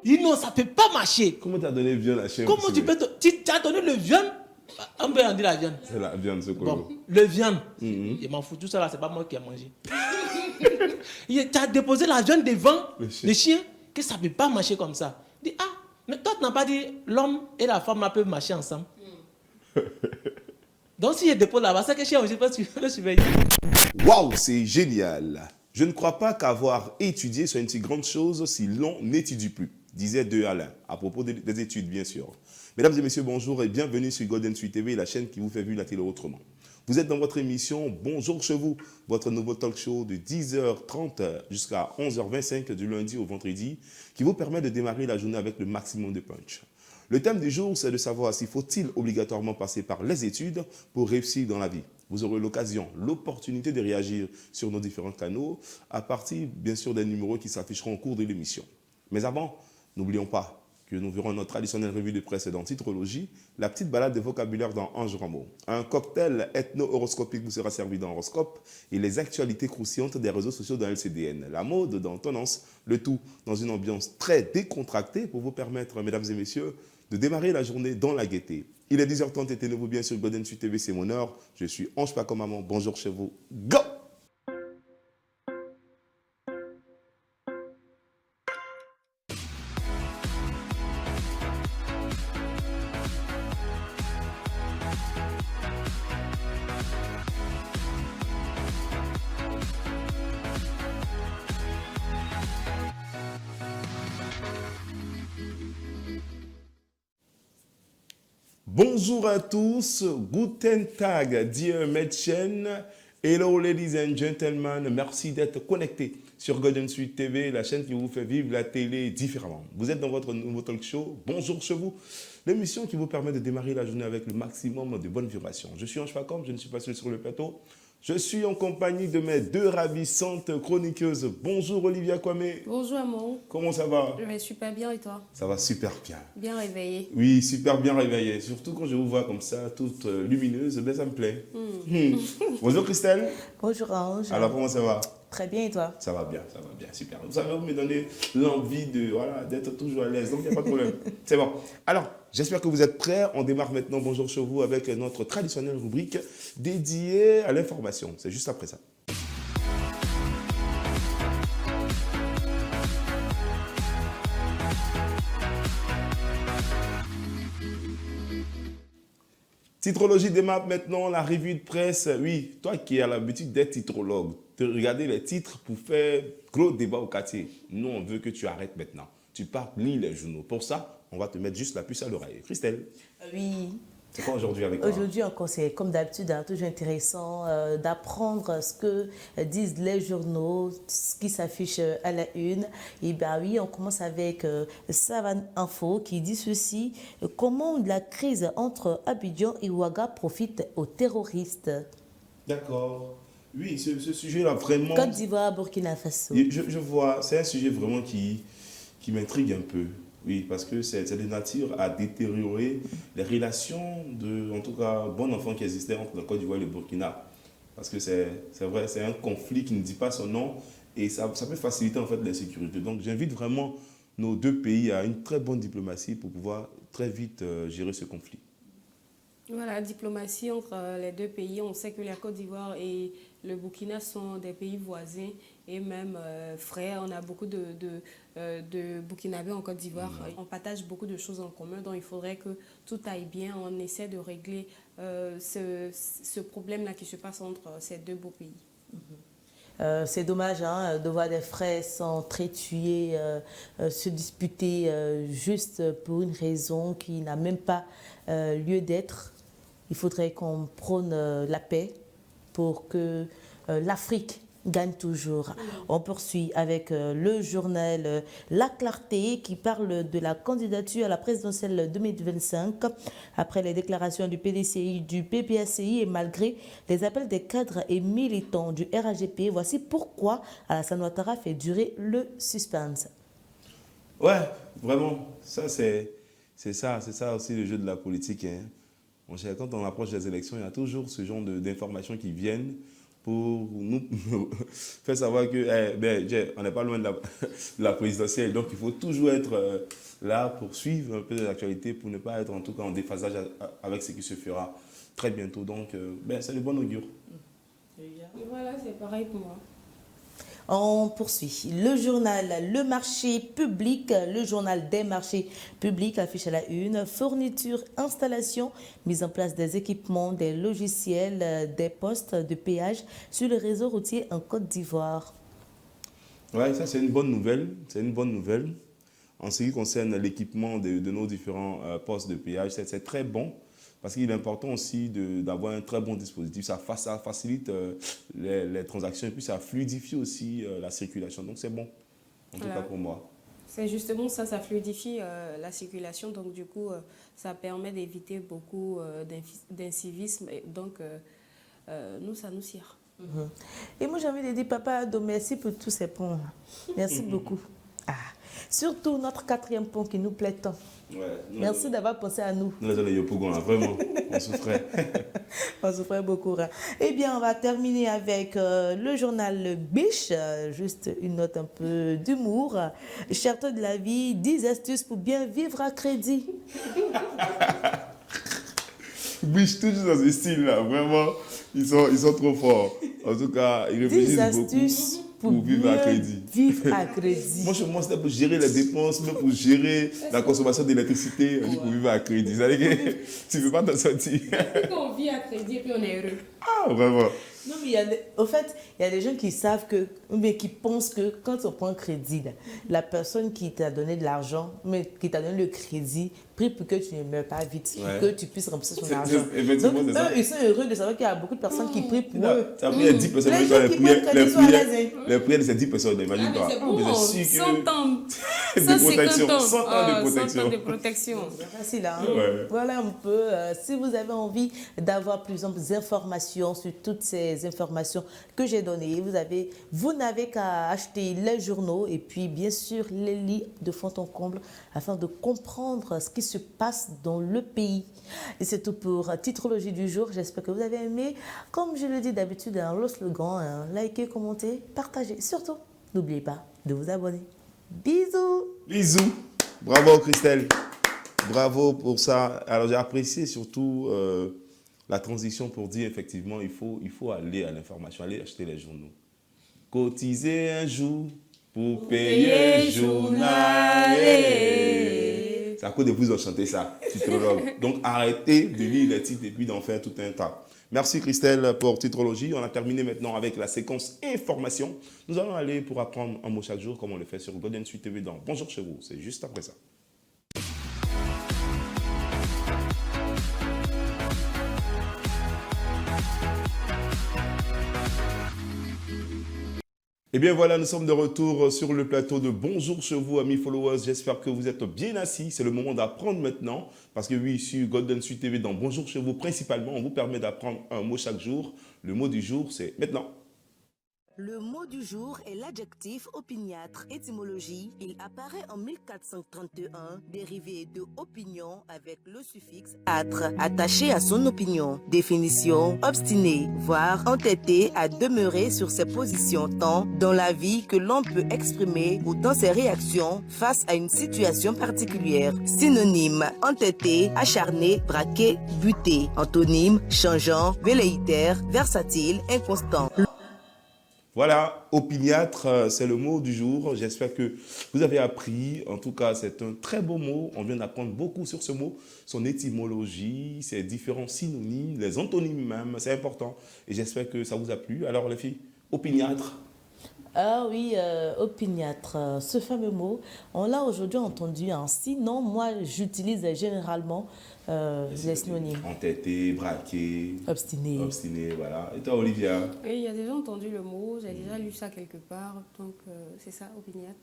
Il dit non, ça ne peut pas marcher. Comment tu as donné viande à chien? Comment tu peux... Tu as donné le viande. On peut en dire la viande. C'est la viande, c'est quoi? Bon, le viande. Je m'en fous, tout ça là, c'est pas moi qui ai mangé. Tu as déposé la viande devant le chien, que ça ne peut pas marcher comme ça. Il dit, ah, mais toi, tu n'as pas dit l'homme et la femme là, peuvent marcher ensemble. Donc, si je dépose là-bas, c'est que le chien aussi peut le surveiller. Waouh, c'est génial. Je ne crois pas qu'avoir étudié soit une si grande chose si l'on n'étudie plus, disait De Alain, à propos des études, bien sûr. Mesdames et messieurs, bonjour et bienvenue sur Golden Sweet TV, la chaîne qui vous fait vivre la télé autrement. Vous êtes dans votre émission Bonjour chez vous, votre nouveau talk show de 10h30 jusqu'à 11h25 du lundi au vendredi, qui vous permet de démarrer la journée avec le maximum de punch. Le thème du jour, c'est de savoir s'il faut-il obligatoirement passer par les études pour réussir dans la vie. Vous aurez l'occasion, l'opportunité de réagir sur nos différents canaux, à partir bien sûr des numéros qui s'afficheront au cours de l'émission. Mais avant, n'oublions pas que nous verrons notre traditionnelle revue de presse dans Titrologie, la petite balade de vocabulaire dans Ange Rameau. Un cocktail ethno-horoscopique vous sera servi dans Horoscope et les actualités croustillantes des réseaux sociaux dans LCDN. La mode dans Tendance, le tout dans une ambiance très décontractée pour vous permettre, mesdames et messieurs, de démarrer la journée dans la gaieté. Il est 10h30 et tenez-vous bien sur Golden Sweet TV, c'est mon heure. Je suis Ange Paco Maman, bonjour chez vous. Go! Bonjour à tous, Guten Tag, dear Mädchen. Hello ladies and gentlemen, merci d'être connectés sur Golden Sweet TV, la chaîne qui vous fait vivre la télé différemment. Vous êtes dans votre nouveau talk show, Bonjour chez vous, l'émission qui vous permet de démarrer la journée avec le maximum de bonnes vibrations. Je suis Ange Pacom, je ne suis pas seul sur le plateau. Je suis en compagnie de mes deux ravissantes chroniqueuses. Bonjour Olivia Kwame. Bonjour Amon. Comment ça va? Je vais super bien et toi? Ça va super bien. Bien réveillée. Oui, super bien réveillée. Surtout quand je vous vois comme ça, toute lumineuse, ben ça me plaît. Bonjour Christelle. Bonjour Ange. Alors comment ça va? Très bien et toi? Ça va bien, super. Vous savez, vous me donnez l'envie d'être toujours à l'aise, donc il n'y a pas de problème. C'est bon. Alors, j'espère que vous êtes prêts. On démarre maintenant Bonjour chez vous avec notre traditionnelle rubrique dédiée à l'information. C'est juste après ça. Titrologie démarre maintenant, la revue de presse. Oui, toi qui as l'habitude d'être titrologue, de regarder les titres pour faire gros débat au quartier. Nous, on veut que tu arrêtes maintenant. Tu pars lire les journaux. Pour ça, on va te mettre juste la puce à l'oreille. Christelle. Oui. C'est quoi aujourd'hui avec toi? Aujourd'hui encore, c'est comme d'habitude, toujours intéressant d'apprendre ce que disent les journaux, ce qui s'affiche à la une. Et bien oui, on commence avec Savane Info qui dit ceci. Comment la crise entre Abidjan et Ouaga profite aux terroristes? D'accord. Oui, ce sujet-là, vraiment... Côte d'Ivoire, Burkina Faso. Je vois, c'est un sujet vraiment qui m'intrigue un peu. Oui, parce que c'est de nature à détériorer les relations en tout cas, bon enfant qui existait entre la Côte d'Ivoire et le Burkina. Parce que c'est vrai, c'est un conflit qui ne dit pas son nom et ça peut faciliter en fait l'insécurité. Donc j'invite vraiment nos deux pays à une très bonne diplomatie pour pouvoir très vite gérer ce conflit. Voilà, diplomatie entre les deux pays. On sait que la Côte d'Ivoire et le Burkina sont des pays voisins et même frères. On a beaucoup de Burkinabés en Côte d'Ivoire. On partage beaucoup de choses en commun, donc il faudrait que tout aille bien. On essaie de régler ce problème-là qui se passe entre ces deux beaux pays. C'est dommage de voir des frères s'entretuer, se disputer juste pour une raison qui n'a même pas lieu d'être. Il faudrait qu'on prône la paix pour que l'Afrique gagne toujours. On poursuit avec le journal La Clarté qui parle de la candidature à la présidentielle 2025 après les déclarations du PDCI, du PPACI et malgré les appels des cadres et militants du RAGP. Voici pourquoi Alassane Ouattara fait durer le suspense. Ouais, vraiment, ça c'est ça aussi le jeu de la politique. Hein. Quand on approche des élections, il y a toujours ce genre d'informations qui viennent pour nous faire savoir que on n'est pas loin de la présidentielle. Donc, il faut toujours être là pour suivre un peu l'actualité, pour ne pas être en tout cas en déphasage avec ce qui se fera très bientôt. Donc, c'est le bon augure. Voilà, c'est pareil pour moi. On poursuit. Le journal Le Marché Public, le journal des marchés publics affiche à la une, fourniture, installation, mise en place des équipements, des logiciels, des postes de péage sur le réseau routier en Côte d'Ivoire. Oui, ça c'est une bonne nouvelle. C'est une bonne nouvelle. En ce qui concerne l'équipement de nos différents postes de péage, c'est très bon. Parce qu'il est important aussi d'avoir un très bon dispositif. Ça facilite les transactions et puis ça fluidifie aussi la circulation. Donc c'est bon, en tout cas pour moi. C'est justement ça, ça fluidifie la circulation. Donc du coup, ça permet d'éviter beaucoup d'incivisme. Donc nous, ça nous sert. Et moi, j'ai envie de dire, Papa Ado, merci pour tous ces ponts. Merci beaucoup. Surtout notre 4e pont qui nous plaît tant. Ouais, merci d'avoir pensé à nous. Nous, vraiment, on souffrait. On souffrait beaucoup. Eh bien, on va terminer avec le journal Le Biche. Juste une note un peu d'humour. Cherté de la vie, 10 astuces pour bien vivre à crédit. Biche, toujours dans ce style-là, vraiment, ils sont trop forts. En tout cas, ils réfléchissent 10 astuces pour vivre à crédit. Vivre à crédit. Moi, c'était pour gérer les dépenses, même pour gérer la consommation d'électricité, on dit pour vivre à crédit. C'est-à-dire que tu ne peux pas t'en sortir. On vit à crédit et puis on est heureux. Ah, vraiment. Non, mais au fait, il y a des gens qui savent que, mais qui pensent que quand on prend un crédit, la personne qui t'a donné de l'argent, mais qui t'a donné le crédit, prie pour que tu ne meurs pas vite, pour que tu puisses rembourser son argent. Donc, eux, ils sont heureux de savoir qu'il y a beaucoup de personnes qui prient pour eux. Ça a pris 10 personnes. Les prières de ces 10 personnes, imagine-toi. C'est bon, 100 ans. 150 ans. 100 ans de protection. 100 ans de protection. C'est facile, hein? Ouais. Voilà un peu. Si vous avez envie d'avoir plus d'informations sur toutes ces informations que j'ai données, vous n'avez qu'à acheter les journaux et puis bien sûr les lire de fond en comble afin de comprendre ce qui se passe dans le pays. Et c'est tout pour Titrologie du jour. J'espère que vous avez aimé. Comme je le dis d'habitude, le slogan, likez, commentez, partagez. Surtout, n'oubliez pas de vous abonner. Bisous. Bisous. Bravo Christelle. Bravo pour ça. Alors j'ai apprécié surtout la transition pour dire effectivement il faut aller à l'information, aller acheter les journaux. Cotiser un jour pour payer un journal. C'est à cause de vous ont chanté ça. Donc arrêtez de lire les titres et puis d'en faire tout un tas. Merci Christelle pour Titrologie. On a terminé maintenant avec la séquence information. Nous allons aller pour apprendre un mot chaque jour comme on le fait sur Golden Suite TV dans Bonjour chez vous. C'est juste après ça. Et bien voilà, nous sommes de retour sur le plateau de Bonjour chez vous, amis followers. J'espère que vous êtes bien assis. C'est le moment d'apprendre maintenant. Parce que oui, sur Golden Suite TV, dans Bonjour chez vous, principalement, on vous permet d'apprendre un mot chaque jour. Le mot du jour, c'est maintenant. Le mot du jour est l'adjectif opiniâtre. Étymologie, il apparaît en 1431, dérivé de opinion avec le suffixe âtre, attaché à son opinion. Définition, obstiné, voire entêté à demeurer sur ses positions tant dans la vie que l'on peut exprimer ou dans ses réactions face à une situation particulière. Synonyme, entêté, acharné, braqué, buté. Antonyme, changeant, velléitaire, versatile, inconstant. Voilà, opiniâtre, c'est le mot du jour. J'espère que vous avez appris. En tout cas, c'est un très beau mot. On vient d'apprendre beaucoup sur ce mot, son étymologie, ses différents synonymes, les antonymes même. C'est important. Et j'espère que ça vous a plu. Alors les filles, opiniâtre. Ah oui, opiniâtre, ce fameux mot, on l'a aujourd'hui entendu. Sinon, moi, j'utilise généralement les synonymes. Entêté, braqué, obstiné, voilà. Et toi, Olivia? Oui, il y a déjà entendu le mot, j'ai déjà lu ça quelque part, donc c'est ça, opiniâtre.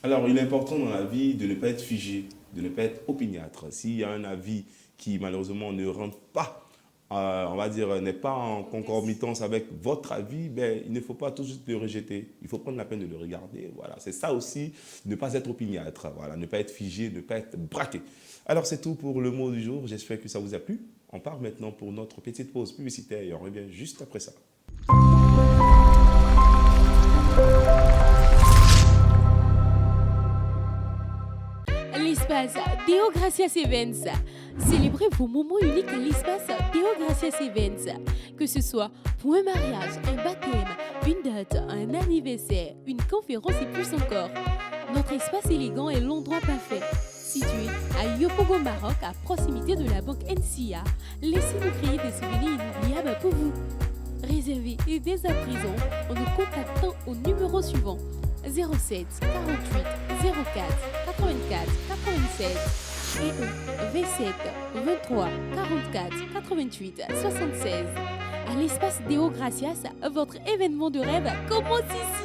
Alors, il est important dans la vie de ne pas être figé, de ne pas être opiniâtre. S'il y a un avis qui, malheureusement, ne rentre pas, on va dire, n'est pas en concomitance avec votre avis, ben, il ne faut pas tout de suite le rejeter. Il faut prendre la peine de le regarder. Voilà, c'est ça aussi, ne pas être opiniâtre, voilà, ne pas être figé, ne pas être braqué. Alors, c'est tout pour le mot du jour. J'espère que ça vous a plu. On part maintenant pour notre petite pause publicitaire et on revient juste après ça. l'espace Deo Gracias Events. Célébrez vos moments uniques à l'espace Deo Gracias Events. Que ce soit pour un mariage, un baptême, une date, un anniversaire, une conférence et plus encore. Notre espace élégant est l'endroit parfait. Situé à Yopogo, Maroc, à proximité de la banque NCA, laissez-nous créer des souvenirs inoubliables pour vous. Réservez et dès à présent en nous contactant au numéro suivant 07 48 04 84 87 et 27 23 44 88 76. À l'espace Deo Gracias, votre événement de rêve commence ici.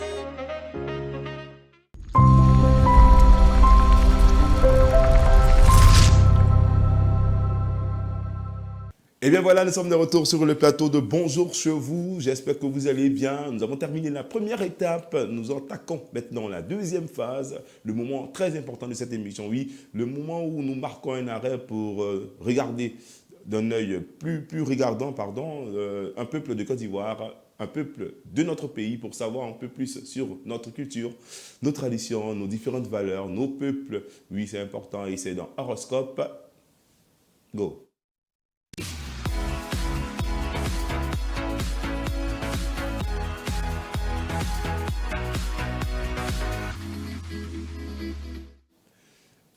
Et bien voilà, nous sommes de retour sur le plateau de Bonjour chez vous. J'espère que vous allez bien. Nous avons terminé la première étape. Nous attaquons maintenant la deuxième phase, le moment très important de cette émission. Oui, le moment où nous marquons un arrêt pour regarder d'un œil plus regardant, un peuple de Côte d'Ivoire, un peuple de notre pays, pour savoir un peu plus sur notre culture, nos traditions, nos différentes valeurs, nos peuples. Oui, c'est important et c'est dans Horoscope. Go!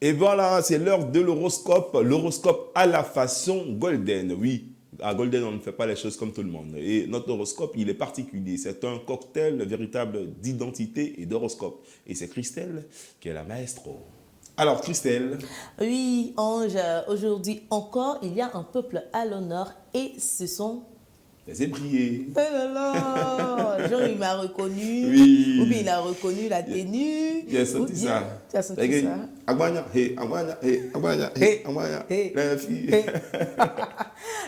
Et voilà, c'est l'heure de l'horoscope. L'horoscope à la façon Golden. Oui, à Golden, on ne fait pas les choses comme tout le monde. Et notre horoscope, il est particulier. C'est un cocktail véritable d'identité et d'horoscope. Et c'est Christelle qui est la maestro. Alors, Christelle. Oui, Ange, aujourd'hui encore, il y a un peuple à l'honneur et ce sont... Les ébriers. Oh là là, genre il m'a reconnu, Oui. ou bien il a reconnu la tenue. J'ai senti ça. Tu as senti ça? Agbanya, hey, Agbanya, hey, Agbanya, hey, Agbanya, la fille. Hey.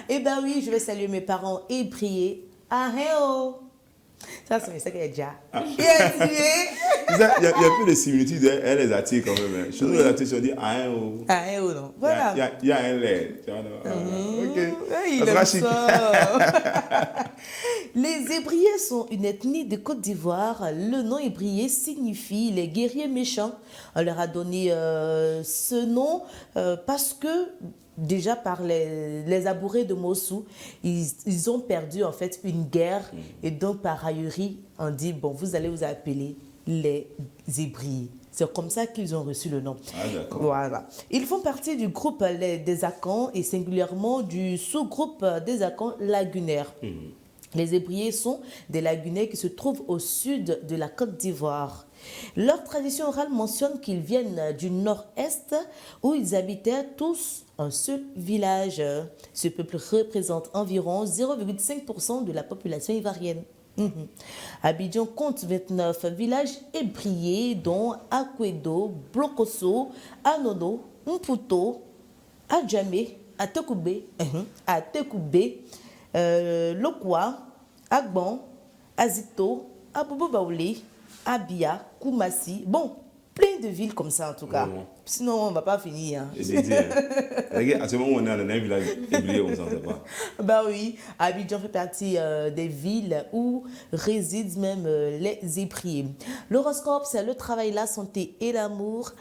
Eh bien oui, je vais saluer mes parents et prier. Ah, hey, oh. Ça, c'est ça qu'il y a déjà. Yes, Il y a un peu de similitude, elle les attire quand même. Chez nous, les attire, on dit ah, hey, oh. Ah, hey, oh, non. Voilà. Il y a un lait. Ok. Il Ça sera aime chic. ça. Les Ébriers sont une ethnie de Côte d'Ivoire. Le nom Ébrier signifie les guerriers méchants. On leur a donné ce nom parce que déjà par les abourés de Mossou, ils ont perdu en fait une guerre et donc par aillerie, on dit bon, vous allez vous appeler les Ébriers. C'est comme ça qu'ils ont reçu le nom. Ah, d'accord. Voilà. Ils font partie du groupe des Akans et singulièrement du sous-groupe des Akans lagunaires. Les Ébriers sont des lagunaires qui se trouvent au sud de la Côte d'Ivoire. Leur tradition orale mentionne qu'ils viennent du nord-est où ils habitaient tous un seul village. Ce peuple représente environ 0,5% de la population ivoirienne. Abidjan compte 29 villages ébriés dont Akwedo, Blokoso, Anono, Mputo, Adjamé, Atekoubé, Lokwa, Agban, Azito, Abobo Baoulé, Abia, Koumassi. Bon, plein de villes comme ça en tout cas. Ouais. Sinon, on ne va pas finir. Hein. Et c'est dit, à ce moment où on est dans un village ébrié, on ne s'en sait pas. Bah oui, Abidjan fait partie des villes où résident même les ébriers. L'horoscope, c'est le travail, la santé et l'amour.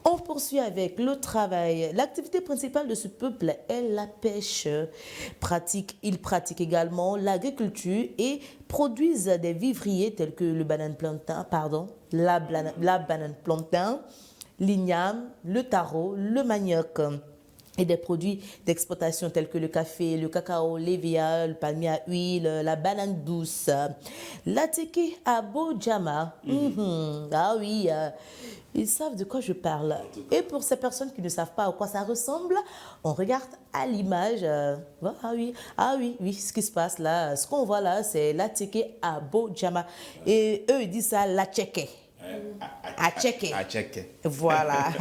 On poursuit avec le travail. L'activité principale de ce peuple est la pêche. Ils pratiquent également l'agriculture et produisent des vivriers tels que la banane plantain, l'igname, le taro, le manioc. Et des produits d'exportation tels que le café, le cacao, l'évia, le palmier à huile, la banane douce. L'attiqué à Bojama. Ah oui, ils savent de quoi je parle. Et pour ces personnes qui ne savent pas à quoi ça ressemble, on regarde à l'image. Ah oui, ce qui se passe là, ce qu'on voit là, c'est l'attiqué à Bojama. Et eux, ils disent ça, la tchéké. À checker. Voilà.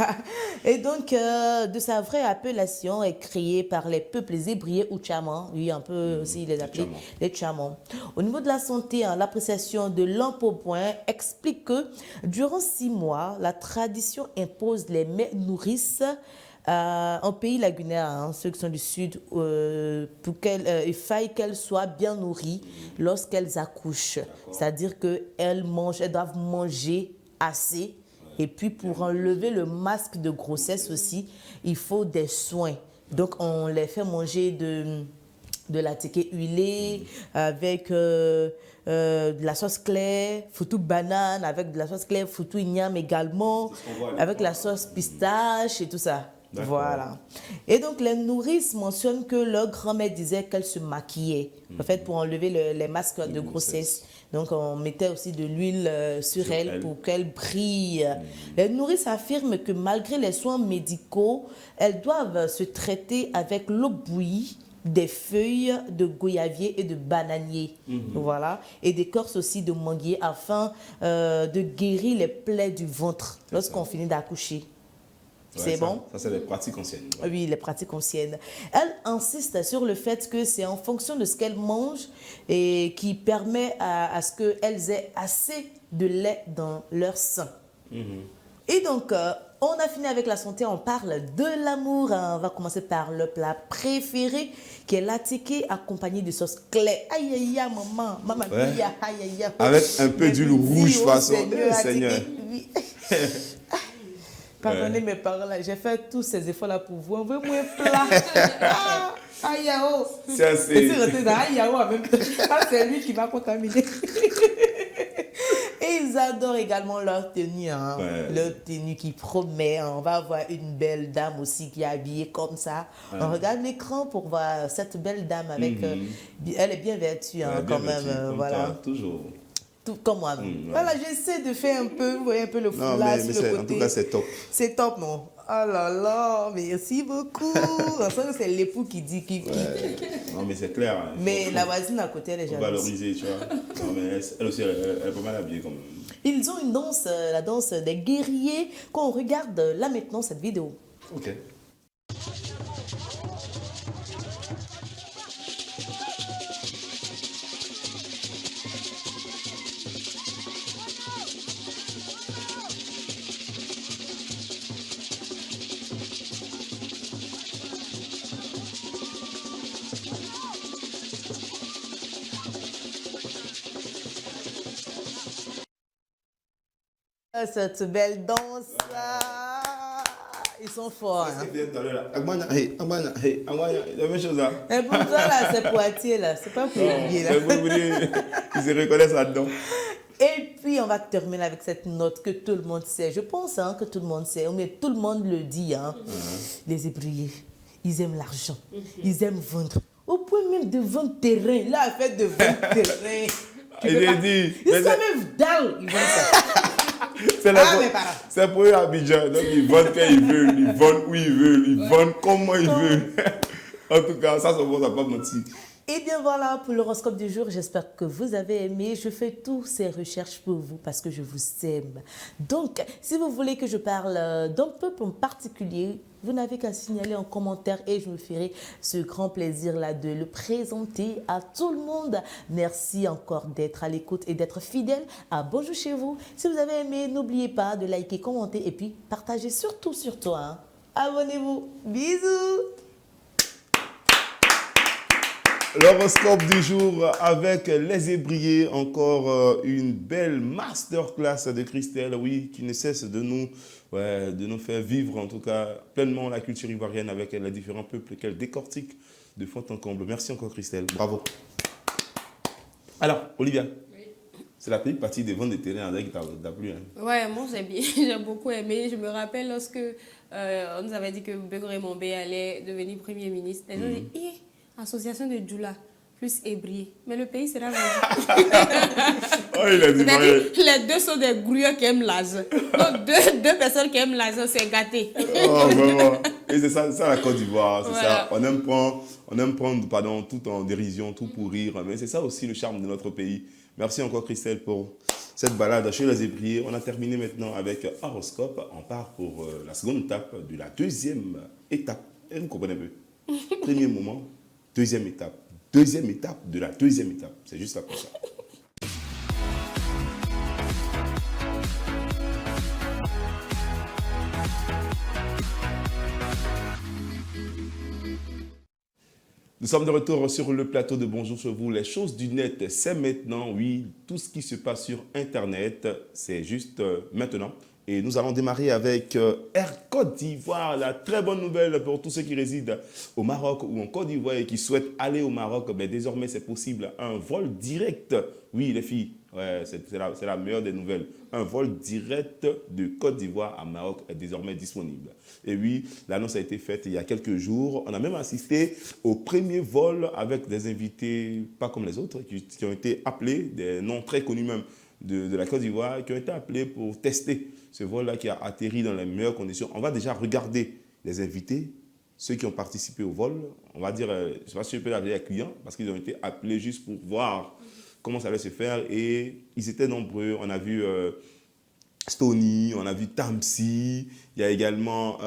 Et donc, de sa vraie appellation est créée par les peuples ébriés ou tchamans. Oui, on peut aussi les appeler les tchamans. Au niveau de la santé, l'appréciation de l'empopoint explique que durant 6 mois, la tradition impose les mères nourrices en pays lagunaire, ceux qui sont du sud, pour il faille qu'elles soient bien nourries lorsqu'elles accouchent. C'est-à-dire qu'elles doivent manger assez Et puis, pour enlever le masque de grossesse aussi, il faut des soins. Donc, on les fait manger de la ticket huilée avec de la sauce claire, foutou banane, avec de la sauce claire, foutou igname également, avec la sauce pistache et tout ça. Voilà. Et donc, les nourrices mentionnent que leur grand-mère disait qu'elle se maquillait, en fait, pour enlever les masques de grossesse. Donc, on mettait aussi de l'huile sur elle pour qu'elle brille. Les nourrices affirment que malgré les soins médicaux, elles doivent se traiter avec l'eau bouillie, des feuilles de goyavier et de bananier, voilà, et d'écorce aussi de manguier afin de guérir les plaies du ventre lorsqu'on finit d'accoucher. C'est bon? Ça, c'est les pratiques anciennes. Ouais. Oui, les pratiques anciennes. Elle insiste sur le fait que c'est en fonction de ce qu'elles mangent et qui permet à ce qu'elles aient assez de lait dans leur sein. Et donc, on a fini avec la santé, on parle de l'amour. On va commencer par le plat préféré, qui est l'atiké accompagné de sauce claire. Aïe, aïe, aïe, maman, maman, aïe, aïe, aïe. Avec un peu d'huile rouge, façon. Seigneur. Oui. Pardonnez mes parents là, j'ai fait tous ces efforts là pour vous. Envoyez-moi un plat. Aïe, aïe, c'est assez. Et c'est resté dans aïe, aïe, en même temps. C'est lui qui m'a contaminé. Et ils adorent également leur tenue, hein. Leur tenue qui promet. On va avoir une belle dame aussi qui est habillée comme ça. On regarde l'écran pour voir cette belle dame avec. Elle est bien vêtue, hein, quand même. Voilà. Toi, toujours. Tout comme moi. Voilà, j'essaie de faire un peu, vous voyez un peu le foulard sur le côté. En tout cas, c'est top. C'est top, non? Oh là là, merci beaucoup. On sent que c'est l'époux qui dit qui. Non, mais c'est clair. Hein, mais la voisine à côté, elle est jalouse. Valoriser, tu vois. Non, mais elle aussi, elle est pas mal habillée quand même. Ils ont une danse, la danse des guerriers, qu'on regarde là maintenant cette vidéo. Ok. Cette belle danse, ils sont forts. Hein. La même chose là. Et pour ça, là, c'est Poitiers, là. C'est pas pour oublier, là. Ils se reconnaissent là-dedans. Et puis, on va terminer avec cette note que tout le monde sait. Je pense hein, que tout le monde sait, mais tout le monde le dit. Hein. Les Hébreux, ils aiment l'argent. Ils aiment vendre. Au point même de vendre terrain. Là, elle fait de vendre terrain. Ils sont même dalle. Ils vendent ça. C'est pour eux Abidjan. Donc, ils vendent quand ils veulent, ils vendent où ils veulent, ils vendent comment ils veulent. En tout cas, ça ne va pas mentir. Et bien voilà pour l'horoscope du jour. J'espère que vous avez aimé. Je fais toutes ces recherches pour vous parce que je vous aime. Donc, si vous voulez que je parle d'un peuple en particulier, vous n'avez qu'à signaler en commentaire et je me ferai ce grand plaisir-là de le présenter à tout le monde. Merci encore d'être à l'écoute et d'être fidèle à Bonjour chez vous. Si vous avez aimé, n'oubliez pas de liker, commenter et puis partager surtout. Hein. Abonnez-vous. Bisous. L'horoscope du jour avec les ébriers, encore une belle masterclass de Christelle, oui, qui ne cesse de nous faire vivre en tout cas pleinement la culture ivoirienne avec les différents peuples qu'elle décortique de fond en comble. Merci encore Christelle, bravo. Alors, Olivia, c'est la petite partie des ventes de terrain qui t'a plu. Hein? Ouais, moi j'ai beaucoup aimé. Je me rappelle lorsque on nous avait dit que Bégo Raymond allait devenir Premier ministre. Les gens disaient, association de Djoula plus Hébrier. Mais le pays sera vendu. Oh, il a dit les deux sont des grouilleurs qui aiment l'argent. Donc deux personnes qui aiment l'argent, c'est gâté. Oh, vraiment. Et c'est ça la Côte d'Ivoire. C'est ça. On aime prendre tout en dérision, tout pour rire. Mais c'est ça aussi le charme de notre pays. Merci encore Christelle pour cette balade chez les Hébriers. On a terminé maintenant avec Horoscope. On part pour la seconde étape de la deuxième étape. Et vous comprenez un peu. Premier moment. Deuxième étape de la deuxième étape. C'est juste après ça. Nous sommes de retour sur le plateau de Bonjour chez vous. Les choses du net, c'est maintenant, oui. Tout ce qui se passe sur Internet, c'est juste maintenant. Et nous allons démarrer avec Air Côte d'Ivoire. La très bonne nouvelle pour tous ceux qui résident au Maroc ou en Côte d'Ivoire et qui souhaitent aller au Maroc. Mais désormais, c'est possible. Un vol direct. Oui, les filles, ouais, c'est la meilleure des nouvelles. Un vol direct de Côte d'Ivoire à Maroc est désormais disponible. Et oui, l'annonce a été faite il y a quelques jours. On a même assisté au premier vol avec des invités, pas comme les autres, qui ont été appelés, des noms très connus même de la Côte d'Ivoire, qui ont été appelés pour tester ce vol-là qui a atterri dans les meilleures conditions. On va déjà regarder les invités, ceux qui ont participé au vol. On va dire, je ne sais pas si je peux l'appeler les clients, parce qu'ils ont été appelés juste pour voir comment ça allait se faire. Et ils étaient nombreux. On a vu Stony, on a vu Tamsi, il y a également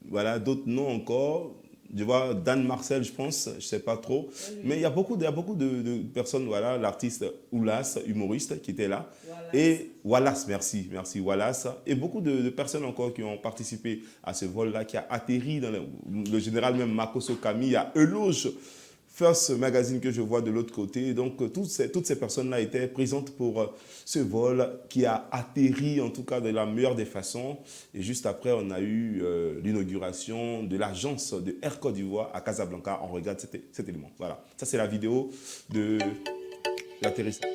voilà, d'autres noms encore. Je vois Dan Marcel, je pense, je ne sais pas trop. Mais il y a beaucoup de personnes, voilà, l'artiste Oulas, humoriste, qui était là. Wallace. Et Wallace, merci Wallace. Et beaucoup de personnes encore qui ont participé à ce vol-là, qui a atterri dans le général même Makoso Kami. Il y a Eloge First Magazine que je vois de l'autre côté. Donc, toutes ces personnes-là étaient présentes pour ce vol qui a atterri, en tout cas, de la meilleure des façons. Et juste après, on a eu l'inauguration de l'agence de Air Côte d'Ivoire à Casablanca. On regarde cet élément. Voilà. Ça, c'est la vidéo de l'atterrissage.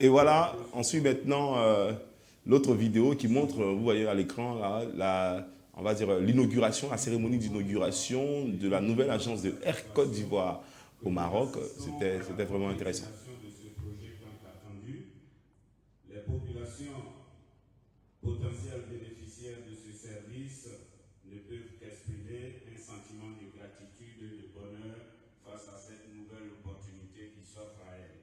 Et voilà, on suit maintenant l'autre vidéo qui montre, vous voyez à l'écran, on va dire l'inauguration, la cérémonie d'inauguration de la nouvelle agence de Air Côte d'Ivoire au Maroc. C'était vraiment intéressant. Les populations potentielles bénéficiaires de ce service ne peuvent qu'exprimer un sentiment de gratitude et de bonheur face à cette nouvelle opportunité qui s'offre à elles.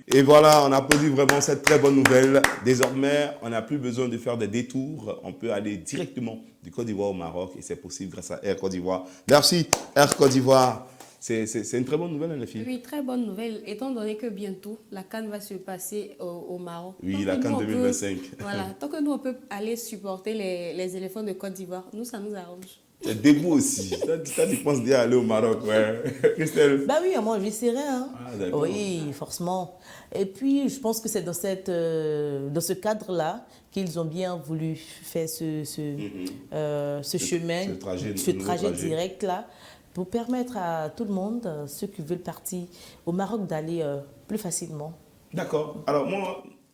Et voilà, on applaudit vraiment cette très bonne nouvelle. Désormais, on n'a plus besoin de faire des détours. On peut aller directement du Côte d'Ivoire au Maroc et c'est possible grâce à Air Côte d'Ivoire. Merci Air Côte d'Ivoire. C'est une très bonne nouvelle, hein, les filles. Oui, très bonne nouvelle, étant donné que bientôt, la CAN va se passer au Maroc. Oui, la CAN 2025. Voilà, tant que nous, on peut aller supporter les éléphants de Côte d'Ivoire, nous, ça nous arrange. Tu es debout aussi. Tu penses déjà aller au Maroc, ouais. Christelle? Bah oui, moi, j'y serai. Hein. Ah, d'accord. Oui, forcément. Et puis, je pense que c'est dans ce cadre-là qu'ils ont bien voulu faire ce chemin, ce trajet direct-là, pour permettre à tout le monde, ceux qui veulent partir au Maroc, d'aller plus facilement. D'accord. Alors,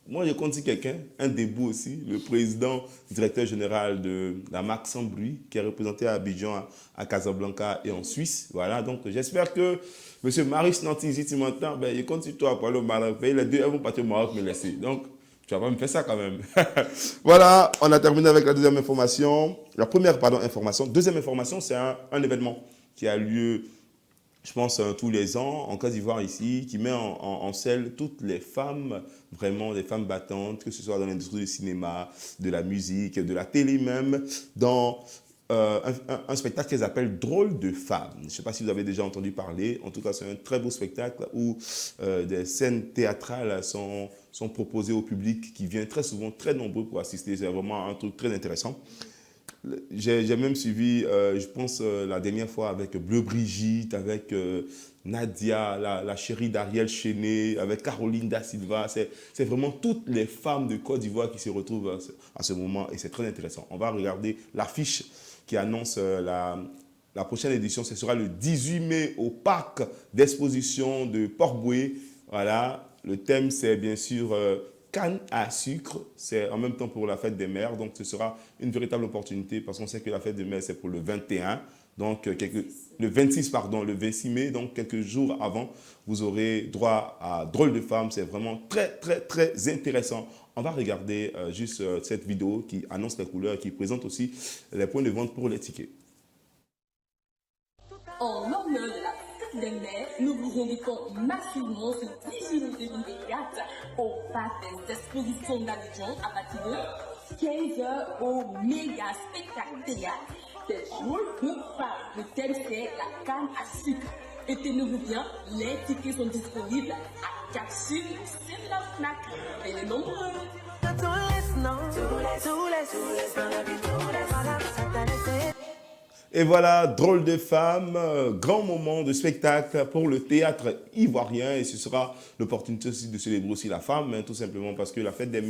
moi, je compte dire quelqu'un, un debout aussi, le président, directeur général de la marque Sans Bruit, qui est représenté à Abidjan, à Casablanca et en Suisse. Voilà, donc j'espère que M. Maurice Nanti, si tu m'entends, ben, je compte sur toi pour aller au Maroc. Les deux, elles vont partir au Maroc me laisser. Donc, tu vas pas me faire ça quand même. Voilà, on a terminé avec la deuxième information. La première, information. Deuxième information, c'est un événement qui a lieu, je pense, tous les ans, en Côte d'Ivoire ici, qui met en scène toutes les femmes, vraiment des femmes battantes, que ce soit dans l'industrie du cinéma, de la musique, de la télé même, dans un spectacle qu'ils appellent Drôle de femmes. Je ne sais pas si vous avez déjà entendu parler. En tout cas, c'est un très beau spectacle où des scènes théâtrales sont proposées au public qui vient très souvent, très nombreux pour assister. C'est vraiment un truc très intéressant. J'ai même suivi, je pense, la dernière fois avec Bleu Brigitte, avec Nadia, la chérie d'Ariel Chenet, avec Caroline Da Silva. C'est vraiment toutes les femmes de Côte d'Ivoire qui se retrouvent à ce moment et c'est très intéressant. On va regarder l'affiche qui annonce la prochaine édition. Ce sera le 18 mai au parc d'exposition de Port-Bouët. Voilà, le thème c'est bien sûr canne à sucre, c'est en même temps pour la fête des mères, donc ce sera une véritable opportunité parce qu'on sait que la fête des mères c'est pour le 21, donc le 26 mai, donc quelques jours avant, vous aurez droit à Drôle de femmes, c'est vraiment très très très intéressant. On va regarder juste cette vidéo qui annonce les couleurs, qui présente aussi les points de vente pour les tickets. En l'honneur de la fête des mères, nous vous invitons massivement ce 10 juillet 2024 au parc des expositions d'Abidjan à partir de 15h au méga spectacle théâtre Cette drôle de femme, le thème c'est la canne à sucre. Et tenez-vous bien, les tickets sont disponibles à Capsule, c'est la Fnac. Et les nombreux. Et voilà, drôle de femme, grand moment de spectacle pour le théâtre ivoirien. Et ce sera l'opportunité aussi de célébrer aussi la femme, hein, tout simplement parce que la fête des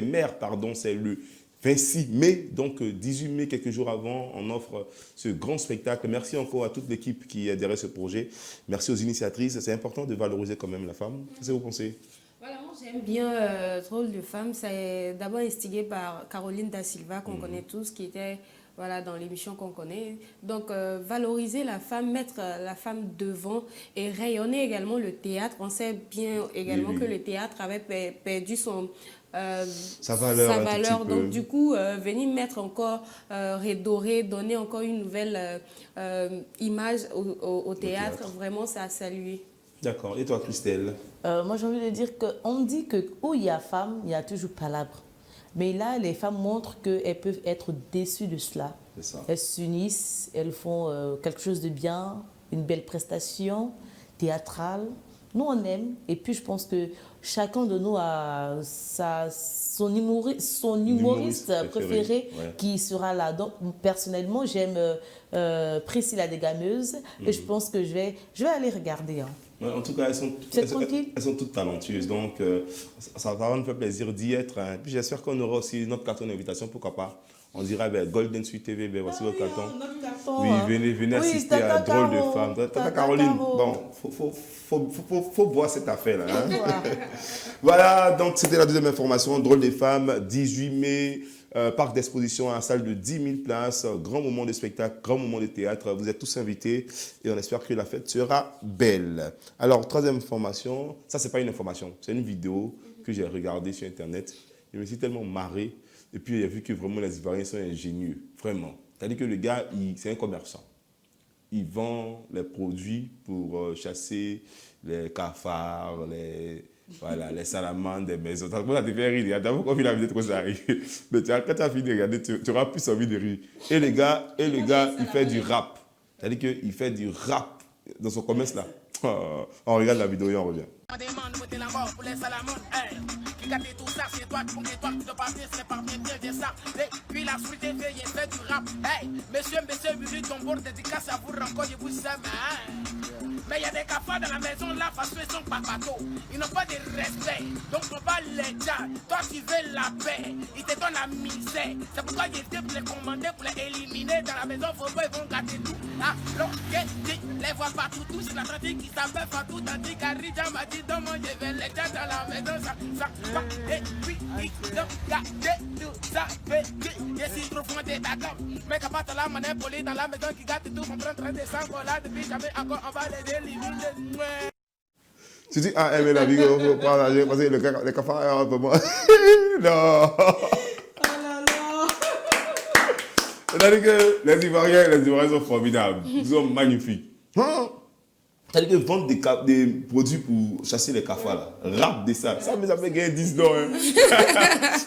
mères, c'est le 26 mai, donc 18 mai, quelques jours avant, on offre ce grand spectacle. Merci encore à toute l'équipe qui est derrière ce projet. Merci aux initiatrices. C'est important de valoriser quand même la femme. Qu'est-ce que vous pensez? Voilà, moi j'aime bien Drôle de femme. C'est d'abord instigé par Caroline Da Silva, qu'on connaît tous, qui était dans l'émission qu'on connaît. Donc, valoriser la femme, mettre la femme devant et rayonner également le théâtre. On sait bien également que le théâtre avait perdu sa valeur. Donc, du coup, venir mettre encore, redorer, donner encore une nouvelle image au théâtre, vraiment, c'est à saluer. D'accord. Et toi, Christelle? Moi, j'ai envie de dire qu'on dit que où il y a femme, il y a toujours palabre. Mais là, les femmes montrent qu'elles peuvent être déçues de cela. Elles s'unissent, elles font quelque chose de bien, une belle prestation théâtrale. Nous, on aime. Et puis, je pense que chacun de nous a son humoriste préféré qui sera là. Donc, personnellement, j'aime Priscilla Desgameuses. Et je pense que je vais aller regarder. Hein. En tout cas, elles sont toutes talentueuses, donc ça va nous faire plaisir d'y être. Hein. Puis j'espère qu'on aura aussi notre carton d'invitation, pourquoi pas. On dira Golden Suite TV, voici votre carton. Oui, venez assister à Drôle de femme. Tata Caroline, bon, faut voir cette affaire-là. Hein. Voilà, donc c'était la deuxième information. Drôle de femme, 18 mai. Parc d'exposition à la salle de 10 000 places, grand moment de spectacle, grand moment de théâtre. Vous êtes tous invités et on espère que la fête sera belle. Alors, troisième information, ça, c'est pas une information, c'est une vidéo que j'ai regardée sur Internet. Je me suis tellement marré et puis j'ai vu que vraiment les Ivoiriens sont ingénieux, vraiment. C'est-à-dire que le gars, c'est un commerçant. Il vend les produits pour chasser les cafards, les salamandres des maisons. Ça te fait rire. D'abord, quand il a vu comment ça arrive. Mais quand tu as fini de regarder, tu auras plus envie de rire. Et le gars, il fait du rap. C'est-à-dire qu'il fait du rap dans son commerce là. On regarde la vidéo et on revient. On demande voter la mort pour les salamandres. Qui gâte tout ça, c'est toi qui fais toi qui te parles, c'est par bien ça. Et puis la suite est veillée, fait du rap. Hey, monsieur, Mulu, ton bord dédicace à vous encore, je vous aime. Mais il y a des cafards dans la maison là parce qu'ils sont pas bateaux. Ils n'ont pas de respect. Donc faut pas les dire. Toi tu veux la paix. Ils te donnent la misère. C'est pourquoi ils étaient pour les commander, pour les éliminer. Dans la maison, faut pas, ils vont gâter tout. Ah, donc, les voient partout, tous sur la trafic qui s'appelle partout. Tandis qu'Arija m'a dit, donc moi je vais les dire dans la maison. Ça va. Et puis, ils ont gâté tout ça. Je suis trop fond de d'accord. Mais capable de la manette polie dans la maison qui gâte tout. On prend en train de s'envoler depuis jamais encore. On va les éliminer. Tu dis, mais la vie, il faut pas nager parce que le cafard est un peu moins. Non. Oh là là. C'est-à-dire que les Ivoiriens sont formidables. Ils sont magnifiques. C'est-à-dire qu'ils vendent des produits pour chasser les cafards. Là. Rap de ça. Ça fait gagner 10 $. Hein.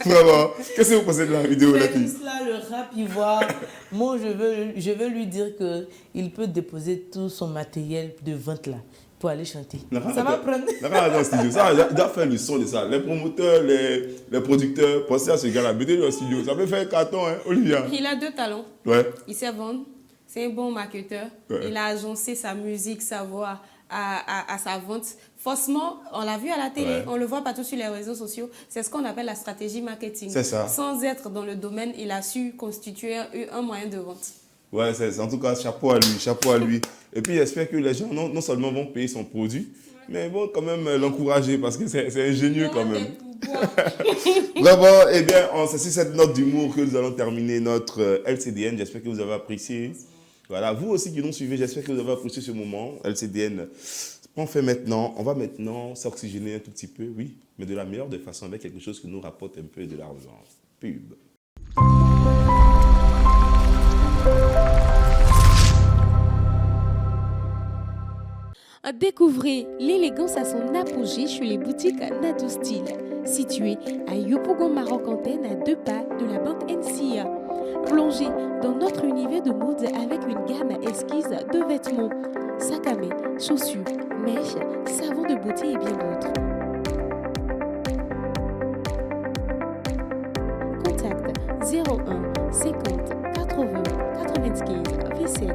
Vraiment. Qu'est-ce que vous pensez de la vidéo là? C'est juste là, le rap ivoire. Moi, je veux lui dire qu'il peut déposer tout son matériel de vente là pour aller chanter. Ça va prendre. Dans le studio. Ça, il doit faire le son de ça. Les promoteurs, les producteurs, pensez à ce gars-là. Mettez-le dans le studio. Ça peut faire un carton, hein, Olivia. Il a 2 talents. Ouais. Il sait vendre. C'est un bon marketeur. Ouais. Il a agencé sa musique, sa voix à sa vente. Forcément, on l'a vu à la télé, on le voit partout sur les réseaux sociaux. C'est ce qu'on appelle la stratégie marketing. C'est ça. Sans être dans le domaine, il a su constituer un moyen de vente. Ouais, en tout cas, chapeau à lui. Et puis, j'espère que les gens, non seulement vont payer son produit, mais vont quand même l'encourager parce que c'est ingénieux quand même. Bravo, eh bien, c'est sur cette note d'humour que nous allons terminer notre LCDN. J'espère que vous avez apprécié. Voilà, vous aussi qui nous suivez, j'espère que vous avez apprécié ce moment. LCDN, on va maintenant s'oxygéner un tout petit peu, oui, mais de la meilleure des façons, avec quelque chose qui nous rapporte un peu de l'argent. Pub. Découvrez l'élégance à son apogée chez les boutiques Nado Style, situées à Yopougon Maroc Antenne à 2 pas de la banque NCA. Plongez dans notre univers de mode avec une gamme exquise de vêtements, sacs à main, chaussures, mèches, savons de beauté et bien d'autres. Contact 01 50 80 95 27.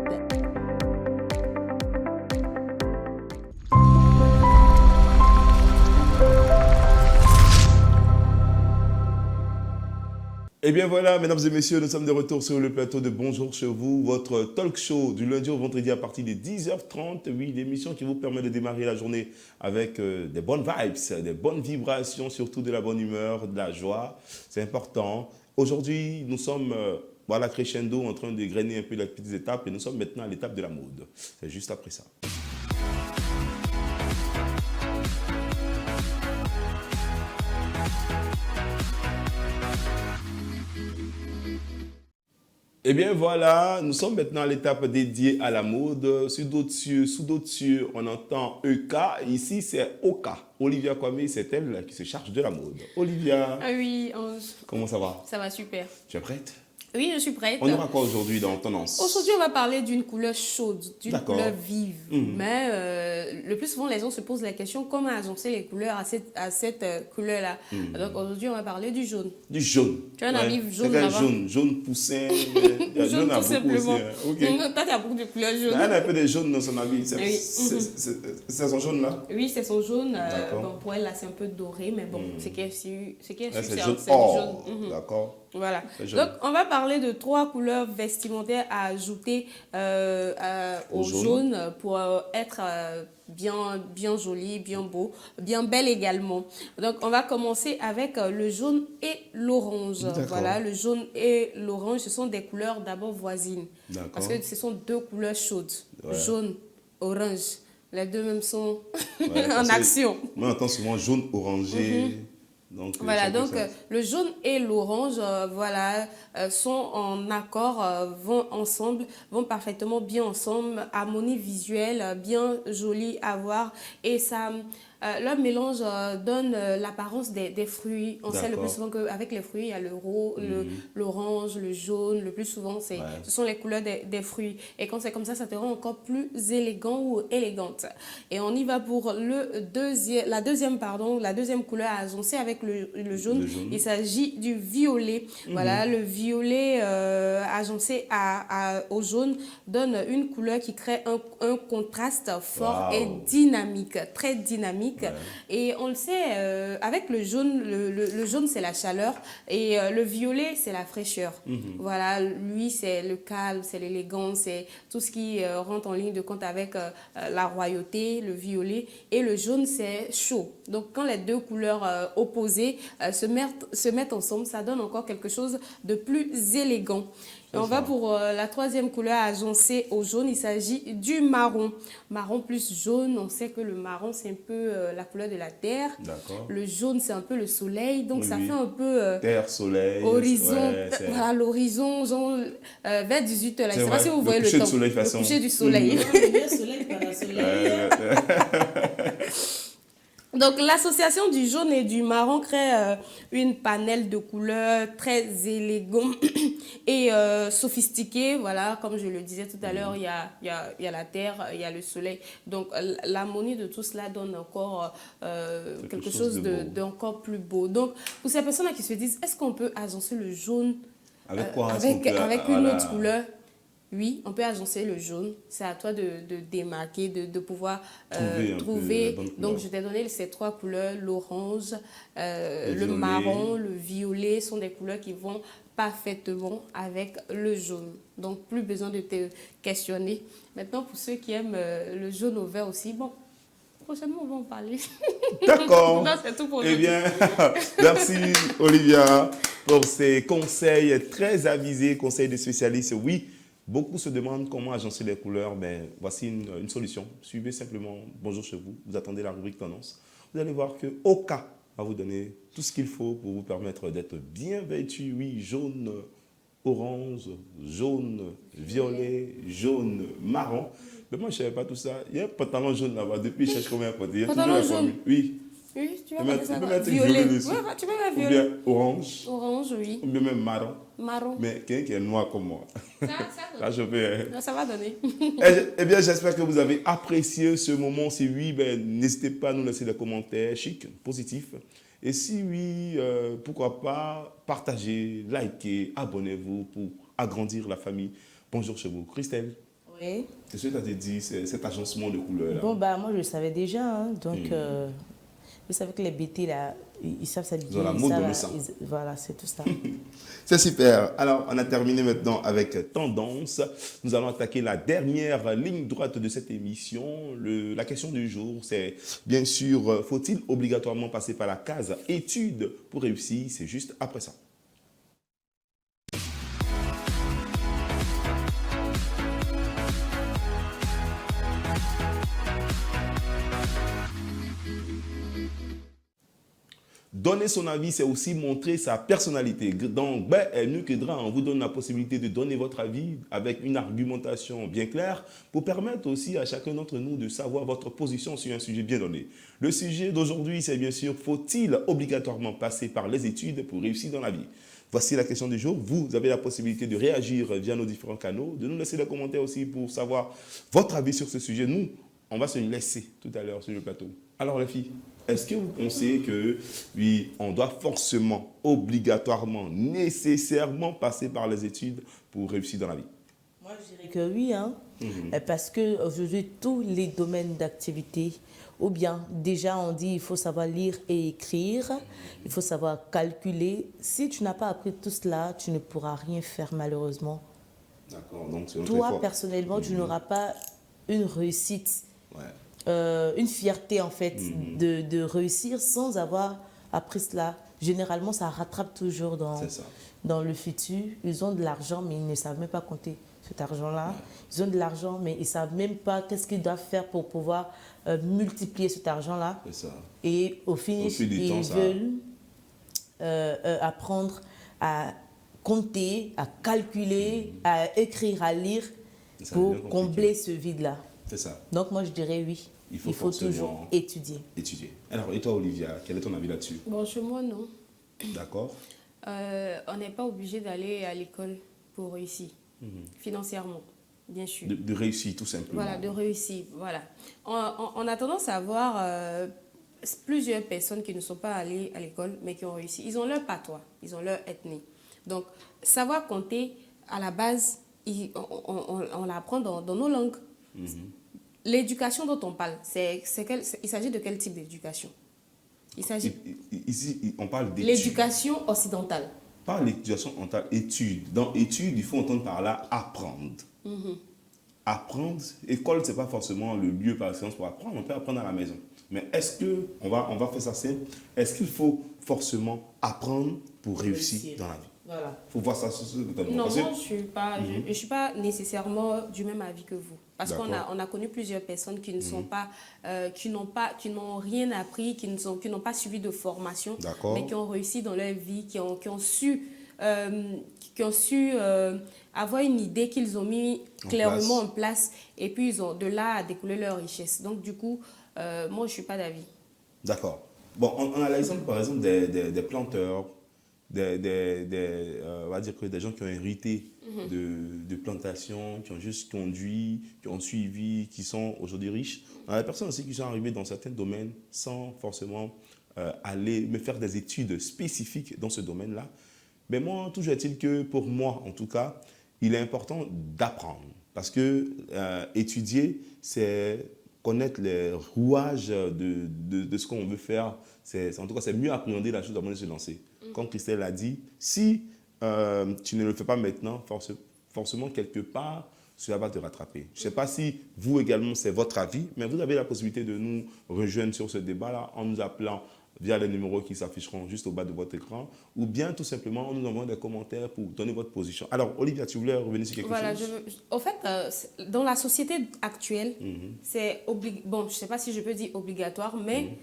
Eh bien voilà, mesdames et messieurs, nous sommes de retour sur le plateau de Bonjour chez vous, votre talk show du lundi au vendredi à partir de 10h30. Oui, l'émission qui vous permet de démarrer la journée avec des bonnes vibes, des bonnes vibrations, surtout de la bonne humeur, de la joie. C'est important. Aujourd'hui, nous sommes voilà, crescendo en train de grainer un peu les petites étapes et nous sommes maintenant à l'étape de la mode. C'est juste après ça. Eh bien voilà, nous sommes maintenant à l'étape dédiée à la mode. Sous d'autres cieux, on entend EK. Ici, c'est Oka. Olivia Kwame, c'est elle qui se charge de la mode. Olivia. Ah oui, Comment ça va? Ça va super. Tu es prête? Oui, je suis prête. On aura quoi aujourd'hui dans Tendance? Aujourd'hui, on va parler d'une couleur chaude, d'une couleur vive. Mais le plus souvent, les gens se posent la question comment agencer les couleurs à cette couleur-là. Donc aujourd'hui, on va parler du jaune. Du jaune. Tu as un ami jaune là-bas? Jaune poussin. jaune tout simplement. Okay. Toi, tu as beaucoup de couleurs jaunes. Elle a un peu de jaune dans son habit. C'est son jaune là? Oui, c'est son jaune. Bon, pour elle, là, c'est un peu doré, mais bon, c'est jaune. Oh, d'accord. Voilà. Donc, on va parler de 3 couleurs vestimentaires à ajouter au jaune pour être bien joli, bien beau, bien belle également. Donc, on va commencer avec le jaune et l'orange. Voilà, le jaune et l'orange, ce sont des couleurs d'abord voisines. Parce que ce sont 2 couleurs chaudes. Ouais. Jaune, orange. Les deux même sont en action. Moi, j'entends souvent jaune orangé. Donc, voilà, donc le jaune et l'orange sont en accord, vont ensemble, vont parfaitement bien ensemble, harmonie visuelle, bien jolie à voir et ça... leur mélange donne l'apparence des fruits. On sait le plus souvent qu'avec les fruits, il y a l'orange, le jaune. Le plus souvent, ce sont les couleurs des fruits. Et quand c'est comme ça te rend encore plus élégant ou élégante. Et on y va pour la deuxième couleur à agencer avec le jaune. Il s'agit du violet. Voilà, le violet agencé au jaune donne une couleur qui crée un contraste fort et dynamique, très dynamique. Ouais. Et on le sait, avec le jaune, le jaune c'est la chaleur et le violet c'est la fraîcheur. Voilà, lui c'est le calme, c'est l'élégance, c'est tout ce qui rentre en ligne de compte avec la royauté, le violet, et le jaune c'est chaud. Donc quand les 2 couleurs opposées se mettent ensemble, ça donne encore quelque chose de plus élégant. Et on va pour la 3e couleur agencée au jaune, il s'agit du marron. Marron plus jaune, on sait que le marron c'est un peu la couleur de la terre. Le jaune c'est un peu le soleil, donc ça fait un peu... terre, soleil, horizon, voilà l'horizon, genre vers 18h. Là. Je ne sais pas si vous voyez le temps. Le coucher du soleil. Le soleil par la soleil. Donc, l'association du jaune et du marron crée une panel de couleurs très élégant et sophistiquée. Voilà, comme je le disais tout à l'heure, il y a la terre, il y a le soleil. Donc, l'harmonie de tout cela donne encore quelque chose d'encore plus beau. Donc, pour ces personnes qui se disent, est-ce qu'on peut agencer le jaune avec quoi, avec une autre couleur? Oui, on peut agencer le jaune. C'est à toi de démarquer, de pouvoir trouver. Donc, je t'ai donné ces 3 couleurs, l'orange, le marron, le violet, sont des couleurs qui vont parfaitement avec le jaune. Donc, plus besoin de te questionner. Maintenant, pour ceux qui aiment le jaune au vert aussi, bon, prochainement, on va en parler. D'accord. C'est tout pour Eh bien, merci Olivia pour ces conseils très avisés, conseils de spécialistes. Oui. Beaucoup se demandent comment agencer les couleurs. Ben, voici une solution. Suivez simplement Bonjour chez vous. Vous attendez la rubrique Tendance. Vous allez voir que Oka va vous donner tout ce qu'il faut pour vous permettre d'être bien vêtu. Oui, jaune, orange, jaune, violet, jaune, marron. Mais moi, je ne savais pas tout ça. Il y a un pantalon jaune là-bas. Depuis, je cherche combien de pantalon jaune? Oui. Oui, tu vas Tu mettre peux ça. mettre Violet. dessus. Ouais, tu peux mettre Ou violet. bien orange, Orange, oui. ou bien même marron. Marron. Mais quelqu'un qui est noir comme moi. Ça Là, je vais... Ça va donner. Eh bien, j'espère que vous avez apprécié ce moment. Si oui, ben, n'hésitez pas à nous laisser des commentaires chics, positifs. Et si oui, pourquoi pas, partagez, likez, abonnez-vous pour agrandir la famille. Bonjour chez vous. Christelle, Oui. qu'est-ce que tu as dit, cet agencement de couleurs-là? Bon, bah, moi, je le savais déjà. Hein, donc, je savais que les BT, là, ils savent s'habiller. Ils ont la mode de ça. Voilà, c'est tout ça. C'est super. Alors, on a terminé maintenant avec Tendance. Nous allons attaquer la dernière ligne droite de cette émission. La question du jour, c'est bien sûr, faut-il obligatoirement passer par la case études pour réussir? C'est juste après ça. Donner son avis, c'est aussi montrer sa personnalité. Donc, Mieux que Drap, on vous donne la possibilité de donner votre avis avec une argumentation bien claire pour permettre aussi à chacun d'entre nous de savoir votre position sur un sujet bien donné. Le sujet d'aujourd'hui, c'est bien sûr, faut-il obligatoirement passer par les études pour réussir dans la vie? Voici la question du jour. Vous avez la possibilité de réagir via nos différents canaux, de nous laisser des commentaires aussi pour savoir votre avis sur ce sujet. Nous, on va se laisser tout à l'heure sur le plateau. Alors les filles, est-ce que vous pensez que, oui, on doit forcément, obligatoirement, nécessairement passer par les études pour réussir dans la vie? Moi, je dirais que oui, hein, parce qu'aujourd'hui, tous les domaines d'activité, ou bien déjà on dit il faut savoir lire et écrire, il faut savoir calculer. Si tu n'as pas appris tout cela, tu ne pourras rien faire malheureusement. D'accord, donc c'est toi, personnellement, tu n'auras pas une réussite. Ouais. Une fierté en fait de réussir sans avoir appris cela. Généralement, ça rattrape toujours dans le futur. Ils ont de l'argent, mais ils ne savent même pas compter cet argent-là. Ouais. Ils ont de l'argent, mais ils ne savent même pas qu'est-ce qu'ils doivent faire pour pouvoir multiplier cet argent-là. Et au finish, ils veulent apprendre à compter, à calculer, à écrire, à lire pour combler ce vide-là. C'est ça. Donc moi je dirais oui, il faut toujours étudier. Alors et toi Olivia, quel est ton avis là-dessus? Bon, chez moi non. D'accord. On n'est pas obligé d'aller à l'école pour réussir, financièrement, bien sûr. De réussir tout simplement. Voilà, de réussir, voilà. On a tendance à avoir plusieurs personnes qui ne sont pas allées à l'école mais qui ont réussi. Ils ont leur patois, ils ont leur ethnie. Donc savoir compter, à la base, on l'apprend dans nos langues. L'éducation dont on parle, il s'agit de quel type d'éducation? Ici, on parle d'études. L'éducation occidentale. Pas l'éducation occidentale, études. Dans études, il faut entendre par là apprendre. Apprendre, école, ce n'est pas forcément le lieu par excellence pour apprendre, on peut apprendre à la maison. Mais est-ce que, on va faire ça simple, est-ce qu'il faut forcément apprendre pour réussir dans la vie? Voilà. Il faut voir ça totalement. Non, moi, je suis pas nécessairement du même avis que vous. Parce qu'on a connu plusieurs personnes qui ne sont pas, qui n'ont rien appris, qui n'ont pas suivi de formation, mais qui ont réussi dans leur vie, qui ont su avoir une idée qu'ils ont mis clairement en place, et puis ils ont de là à découler leur richesse. Donc du coup, moi je suis pas d'avis. D'accord. Bon, on a l'exemple par exemple des planteurs, on va dire que des gens qui ont hérité de plantations, qui ont juste conduit, qui ont suivi, qui sont aujourd'hui riches. On a des personnes aussi qui sont arrivées dans certains domaines sans forcément aller me faire des études spécifiques dans ce domaine-là. Mais moi, toujours est-il que pour moi, en tout cas, il est important d'apprendre. Parce que étudier, c'est connaître les rouages de ce qu'on veut faire. En tout cas, c'est mieux appréhender la chose avant de se lancer. Comme Christelle l'a dit, si tu ne le fais pas maintenant, forcément, quelque part, cela va te rattraper. Je ne sais pas si vous également, c'est votre avis, mais vous avez la possibilité de nous rejoindre sur ce débat-là en nous appelant via les numéros qui s'afficheront juste au bas de votre écran, ou bien tout simplement en nous envoyant des commentaires pour donner votre position. Alors, Olivia, tu voulais revenir sur quelque chose? En fait, dans la société actuelle, c'est bon, je ne sais pas si je peux dire obligatoire, mais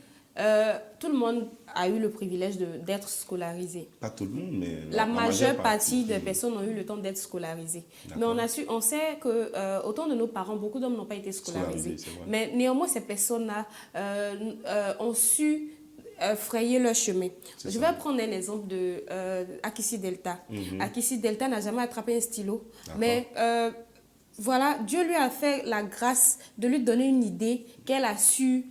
tout le monde a eu le privilège d'être scolarisé. Pas tout le monde, mais la majeure partie des personnes ont eu le temps d'être scolarisées. Mais on sait que au temps de nos parents, beaucoup d'hommes n'ont pas été scolarisés. Mais néanmoins, ces personnes-là ont su frayer leur chemin. Je vais prendre un exemple de Akissi Delta. Akissi Delta n'a jamais attrapé un stylo, mais voilà, Dieu lui a fait la grâce de lui donner une idée qu'elle a su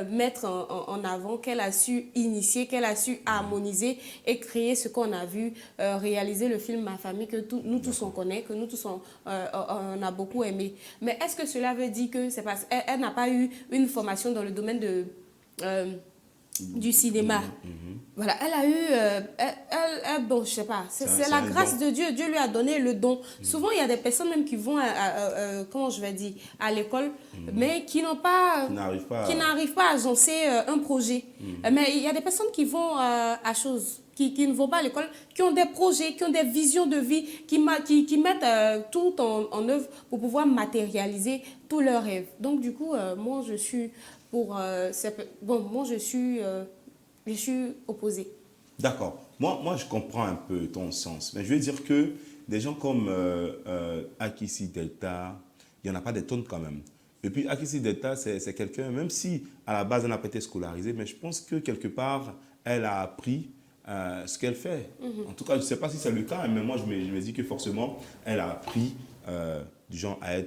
mettre en avant, qu'elle a su initier, qu'elle a su harmoniser et créer ce qu'on a vu, réaliser le film Ma famille que nous tous on connaît, que nous tous on a beaucoup aimé. Mais est-ce que cela veut dire que c'est parce qu'elle n'a pas eu une formation dans le domaine du cinéma? Voilà, elle a eu, bon, je sais pas, c'est la grâce de Dieu. Dieu lui a donné le don. Souvent, il y a des personnes même qui vont, comment je vais dire, à l'école, mais qui n'ont pas, qui n'arrivent pas à agencer un projet. Mais il y a des personnes qui vont à chose, qui ne vont pas à l'école, qui ont des projets, qui ont des visions de vie, qui mettent tout en œuvre pour pouvoir matérialiser tous leurs rêves. Donc, du coup, moi, je suis moi, je suis opposée. D'accord. Moi, je comprends un peu ton sens. Mais je veux dire que des gens comme Akissi Delta, il n'y en a pas des tonnes quand même. Et puis, Akissi Delta, c'est quelqu'un, même si à la base, elle n'a pas été scolarisée, mais je pense que quelque part, elle a appris ce qu'elle fait. En tout cas, je ne sais pas si c'est le cas, mais moi, je me dis que forcément, elle a appris du genre à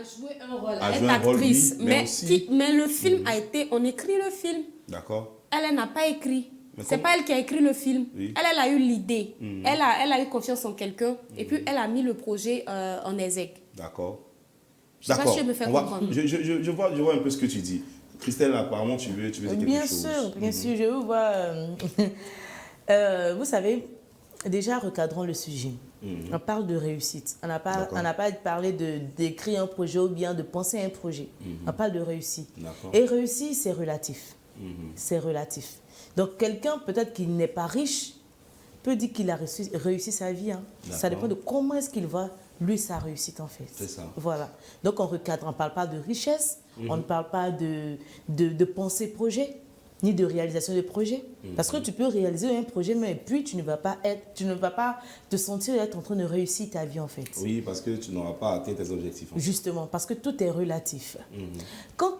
jouer un rôle, à être actrice. Oui, mais le film a été, on écrit le film. D'accord. Elle n'a pas écrit. C'est pas elle qui a écrit le film. Oui. Elle a eu l'idée. Elle a eu confiance en quelqu'un et puis elle a mis le projet en exergue. D'accord. Je sais pas si je me fais comprendre. Je vois un peu ce que tu dis. Christelle, apparemment, tu veux dire quelque chose. Bien sûr, je vous vois. Vous savez, déjà recadrons le sujet. On parle de réussite. On n'a pas parlé d'écrire un projet ou bien de penser à un projet. On parle de réussite. Et réussir, c'est relatif. C'est relatif. Donc, quelqu'un, peut-être qui n'est pas riche, peut dire qu'il a réussi sa vie. Hein. Ça dépend de comment est-ce qu'il voit, lui, sa réussite, en fait. C'est ça. Voilà. Donc, on recadre. On ne parle pas de richesse. On ne parle pas de pensée projet, ni de réalisation de projet. Parce que tu peux réaliser un projet, mais puis tu ne vas pas te sentir être en train de réussir ta vie, en fait. Oui, parce que tu n'auras pas atteint tes objectifs. En fait. Justement, parce que tout est relatif. Quand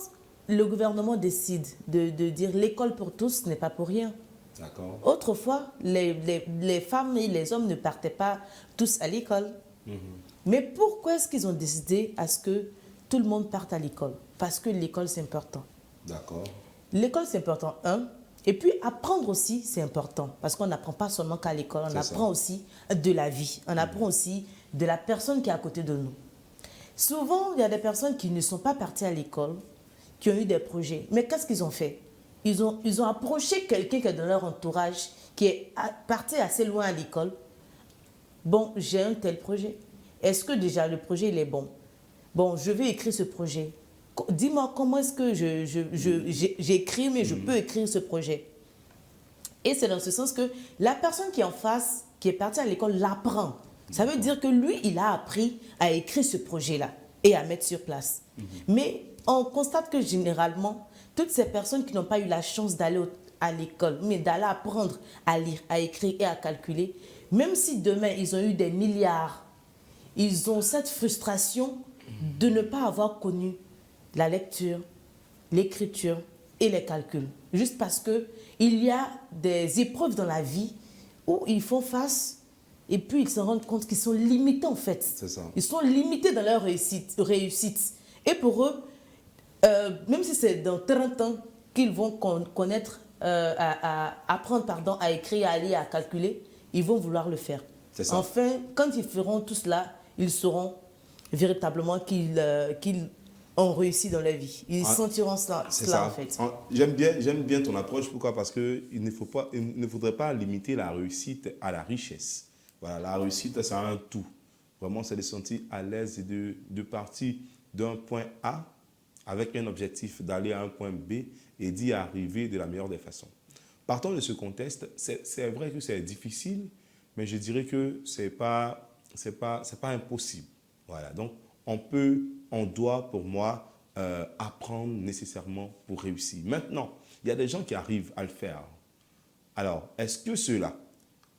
le gouvernement décide de dire l'école pour tous, ce n'est pas pour rien. D'accord. Autrefois, les femmes et les hommes ne partaient pas tous à l'école. Mais pourquoi est-ce qu'ils ont décidé à ce que tout le monde parte à l'école? Parce que l'école, c'est important. D'accord. L'école, c'est important, et puis apprendre aussi, c'est important. Parce qu'on n'apprend pas seulement qu'à l'école, on apprend aussi de la vie. On apprend aussi de la personne qui est à côté de nous. Souvent, il y a des personnes qui ne sont pas parties à l'école, qui ont eu des projets. Mais qu'est-ce qu'ils ont fait? Ils ont approché quelqu'un qui est dans leur entourage, qui est parti assez loin à l'école. Bon, j'ai un tel projet. Est-ce que déjà le projet, il est bon? Bon, je vais écrire ce projet. Dis-moi comment est-ce que j'écris, mais je peux écrire ce projet. Et c'est dans ce sens que la personne qui est en face, qui est partie à l'école, l'apprend. Ça veut dire que lui, il a appris à écrire ce projet-là et à mettre sur place. Mais on constate que généralement, toutes ces personnes qui n'ont pas eu la chance d'aller à l'école, mais d'aller apprendre à lire, à écrire et à calculer, même si demain, ils ont eu des milliards, ils ont cette frustration de ne pas avoir connu la lecture, l'écriture et les calculs. Juste parce qu'il y a des épreuves dans la vie où ils font face et puis ils se rendent compte qu'ils sont limités en fait. C'est ça. Ils sont limités dans leur réussite. Et pour eux, même si c'est dans 30 ans qu'ils vont connaître, apprendre à écrire, à lire, à calculer, ils vont vouloir le faire. C'est ça. Enfin, quand ils feront tout cela, ils sauront véritablement qu'ils ont réussi dans la vie. Ils sentiront cela en fait. J'aime bien ton approche. Pourquoi? Parce qu'il ne faudrait pas limiter la réussite à la richesse. Voilà, la réussite, c'est un tout. Vraiment, c'est de se sentir à l'aise et de partir d'un point A avec un objectif d'aller à un point B et d'y arriver de la meilleure des façons. Partant de ce contexte, c'est vrai que c'est difficile, mais je dirais que c'est pas impossible. Voilà, donc on doit, pour moi, apprendre nécessairement pour réussir. Maintenant, il y a des gens qui arrivent à le faire. Alors, est-ce que ceux-là,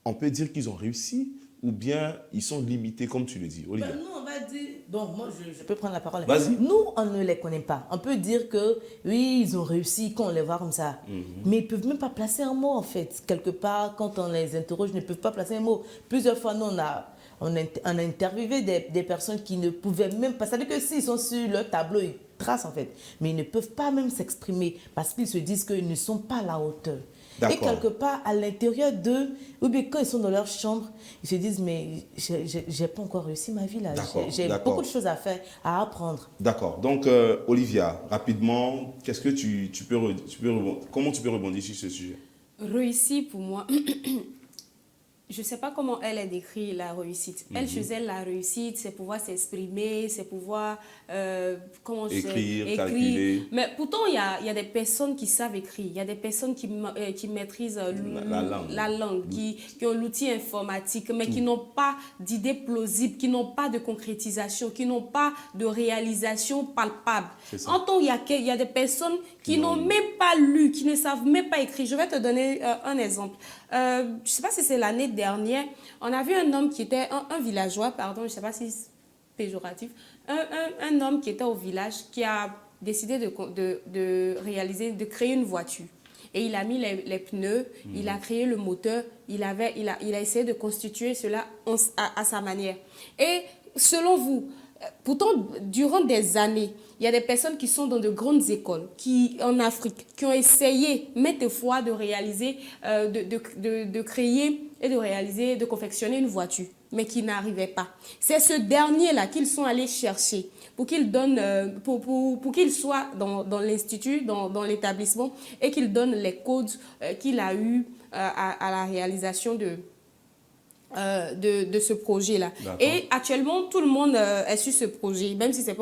on peut dire qu'ils ont réussi ou bien ils sont limités, comme tu le dis, Olivia? Nous, on va dire Donc, moi, je peux prendre la parole. Vas-y. Nous, on ne les connaît pas. On peut dire que, oui, ils ont réussi quand on les voit comme ça. Mais ils ne peuvent même pas placer un mot, en fait. Quelque part, quand on les interroge, ils ne peuvent pas placer un mot. Plusieurs fois, nous, on a interviewé des personnes qui ne pouvaient même pas. C'est-à-dire que s'ils sont sur leur tableau, ils tracent, en fait. Mais ils ne peuvent pas même s'exprimer parce qu'ils se disent qu'ils ne sont pas à la hauteur. Et quelque part, à l'intérieur d'eux, ou bien quand ils sont dans leur chambre, ils se disent, mais j'ai pas encore réussi ma vie là. J'ai beaucoup de choses à faire, à apprendre. D'accord. Donc, Olivia, rapidement, qu'est-ce que comment tu peux rebondir sur ce sujet? Réussi pour moi, je ne sais pas comment elle a décrit la réussite. Elle faisait la réussite, c'est pouvoir s'exprimer, c'est pouvoir écrire, calculer. Mais pourtant, il y a des personnes qui savent écrire, il y a des personnes qui maîtrisent la langue, qui ont l'outil informatique, mais qui n'ont pas d'idées plausibles, qui n'ont pas de concrétisation, qui n'ont pas de réalisation palpable. En tant il y a des personnes qui n'ont même pas lu, qui ne savent même pas écrire. Je vais te donner un exemple. Je ne sais pas si c'est l'année dernière, on a vu un homme qui était, un villageois, pardon, je ne sais pas si c'est péjoratif, un homme qui était au village qui a décidé de créer une voiture. Et il a mis les pneus, il a créé le moteur, il a essayé de constituer cela à sa manière. Et selon vous, pourtant, durant des années, il y a des personnes qui sont dans de grandes écoles en Afrique, qui ont essayé maintes fois de réaliser, de créer et de réaliser, de confectionner une voiture, mais qui n'arrivaient pas. C'est ce dernier-là qu'ils sont allés chercher pour qu'il donne, pour qu'il soit dans l'institut, dans l'établissement, et qu'il donne les codes qu'il a eus à la réalisation de ce projet-là. Et actuellement, tout le monde est sur ce projet, même si ça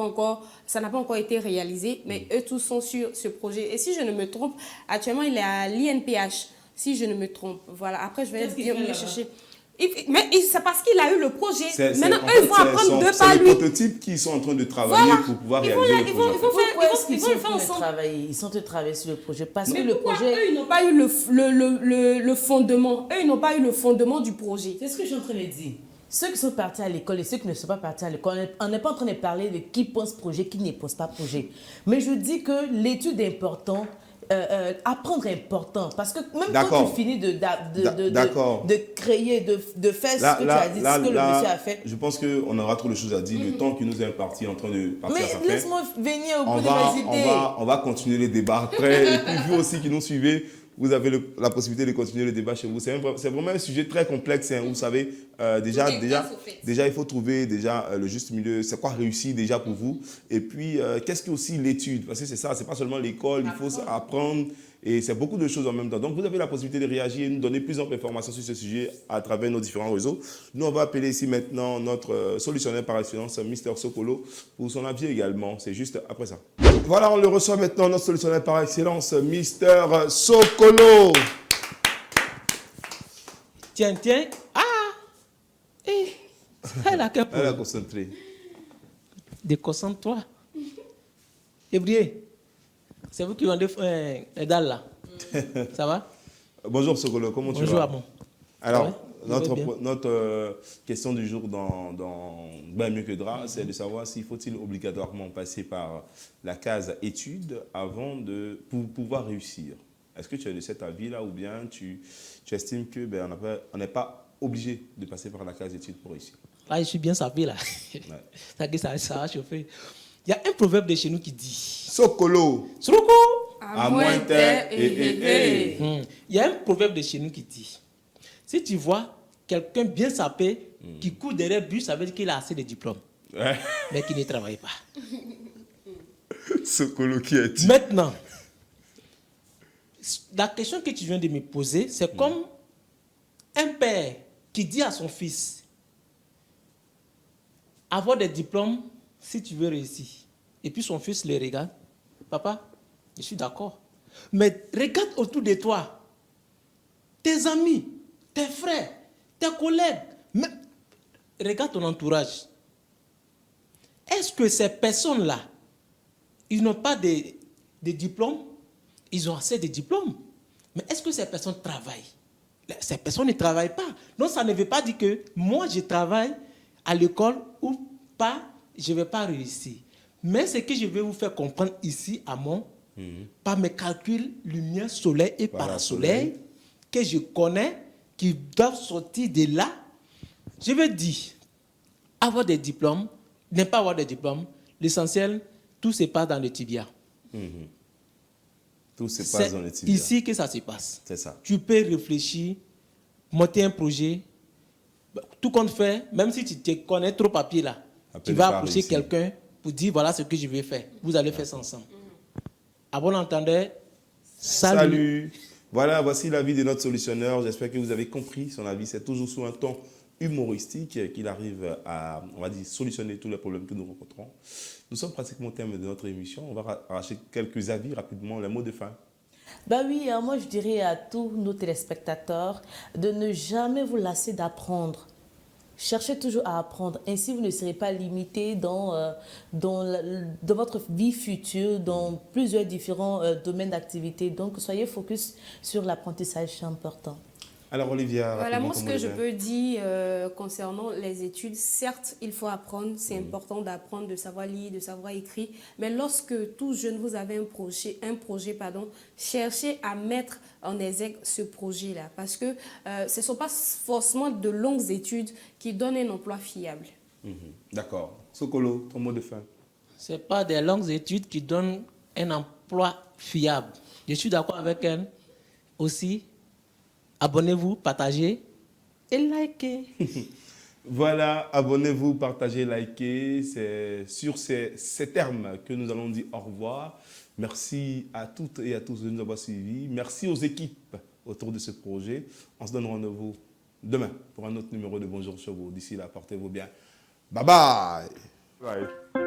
n'a pas encore été réalisé, mais eux tous sont sur ce projet. Et si je ne me trompe, actuellement, il est à l'INPH, si je ne me trompe. Voilà, après, je vais dire le chercher. Mais c'est parce qu'il a eu le projet. Maintenant, eux, ils vont apprendre de par lui. C'est les prototypes qui sont en train de travailler pour pouvoir réaliser le projet. Ils vont le faire ensemble. Ils sont en train de travailler sur le projet. Parce mais que le projet... eux, ils n'ont pas eu le fondement. Eux, ils n'ont pas eu le fondement du projet. C'est ce que je suis en train de dire. Ceux qui sont partis à l'école et ceux qui ne sont pas partis à l'école, on n'est pas en train de parler de qui pense projet, qui ne pense pas projet. Mais je dis que l'étude est importante. Apprendre est important parce que même quand tu finis de créer, de faire ce que tu as dit, ce que le monsieur a fait. Je pense qu'on aura trop de choses à dire. Le temps qui nous est imparti en train de partir à sa fin. Mais laisse-moi venir au bout de mes idées. On va continuer les débats après. Et puis vous aussi qui nous suivez, vous avez la possibilité de continuer le débat chez vous. C'est vraiment un sujet très complexe. Hein. Vous savez, déjà, il faut trouver le juste milieu. C'est quoi réussir déjà pour vous? Et puis, qu'est-ce que aussi l'étude? Parce que c'est ça, c'est pas seulement l'école. Il faut apprendre. Et c'est beaucoup de choses en même temps. Donc, vous avez la possibilité de réagir et nous donner plus d'informations sur ce sujet à travers nos différents réseaux. Nous, on va appeler ici maintenant notre solutionnaire par excellence, Mr Sokolo, pour son avis également. C'est juste après ça. Voilà, on le reçoit maintenant, notre solutionnaire par excellence, Mr Sokolo. Tiens. Elle a concentré. Déconcentre-toi. Ébrier. C'est vous qui vendez les dalles là. Ça va? Bonjour Sokolo, comment tu vas? Bonjour Amon. Alors, notre question du jour dans Ben mieux que drap, c'est de savoir s'il faut-il obligatoirement passer par la case études avant pour pouvoir réussir. Est-ce que tu es de cet avis-là ou bien tu estimes que on n'est pas obligé de passer par la case études pour réussir? Là, je suis bien sapé là. Ouais. Ça va chauffer. Il y a un proverbe de chez nous qui dit... Sokolo. Soko. À moins terre et. Il y a un proverbe de chez nous qui dit, si tu vois quelqu'un bien sapé qui court derrière le bus, ça veut dire qu'il a assez de diplômes, mais qui ne travaille pas. Sokolo qui a dit. Maintenant, la question que tu viens de me poser, c'est comme un père qui dit à son fils, avoir des diplômes si tu veux réussir. Et puis son fils le regarde. Papa, je suis d'accord. Mais regarde autour de toi. Tes amis, tes frères, tes collègues. Regarde ton entourage. Est-ce que ces personnes-là, ils n'ont pas de diplômes? Ils ont assez de diplômes. Mais est-ce que ces personnes travaillent? Ces personnes ne travaillent pas. Donc ça ne veut pas dire que moi je travaille à l'école ou pas je ne vais pas réussir. Mais ce que je vais vous faire comprendre ici, à mon, par mes calculs lumière, soleil et parasoleil, que je connais, qui doivent sortir de là, je vais dire, avoir des diplômes, ne pas avoir des diplômes, l'essentiel, tout se passe dans le tibia. Tout se passe dans le tibia. Ici que ça se passe. C'est ça. Tu peux réfléchir, monter un projet, tout compte fait, même si tu te connais trop papier là, tu vas approcher quelqu'un pour dire voilà ce que je vais faire. Vous allez faire ça ensemble. À bon entendeur, salut. Voilà, voici l'avis de notre solutionneur. J'espère que vous avez compris son avis. C'est toujours sous un ton humoristique qu'il arrive à, on va dire, solutionner tous les problèmes que nous rencontrons. Nous sommes pratiquement au terme de notre émission. On va arracher quelques avis rapidement, les mots de fin. Bah oui, moi je dirais à tous nos téléspectateurs de ne jamais vous lasser d'apprendre. Cherchez toujours à apprendre. Ainsi, vous ne serez pas limité dans votre vie future, dans plusieurs différents domaines d'activité. Donc, soyez focus sur l'apprentissage, c'est important. Alors, Olivia, voilà, moi, ce que je peux dire concernant les études, certes, il faut apprendre, c'est important d'apprendre, de savoir lire, de savoir écrire, mais lorsque tout jeune, vous avez un projet, cherchez à mettre en exergue ce projet-là, parce que ce ne sont pas forcément de longues études qui donnent un emploi fiable. D'accord. Sokolo, ton mot de fin. Ce n'est pas des longues études qui donnent un emploi fiable. Je suis d'accord avec elle aussi. Abonnez-vous, partagez et likez. Voilà, abonnez-vous, partagez, likez. C'est sur ces termes que nous allons dire au revoir. Merci à toutes et à tous de nous avoir suivis. Merci aux équipes autour de ce projet. On se donne rendez-vous demain pour un autre numéro de Bonjour Show. D'ici là, portez-vous bien. Bye bye.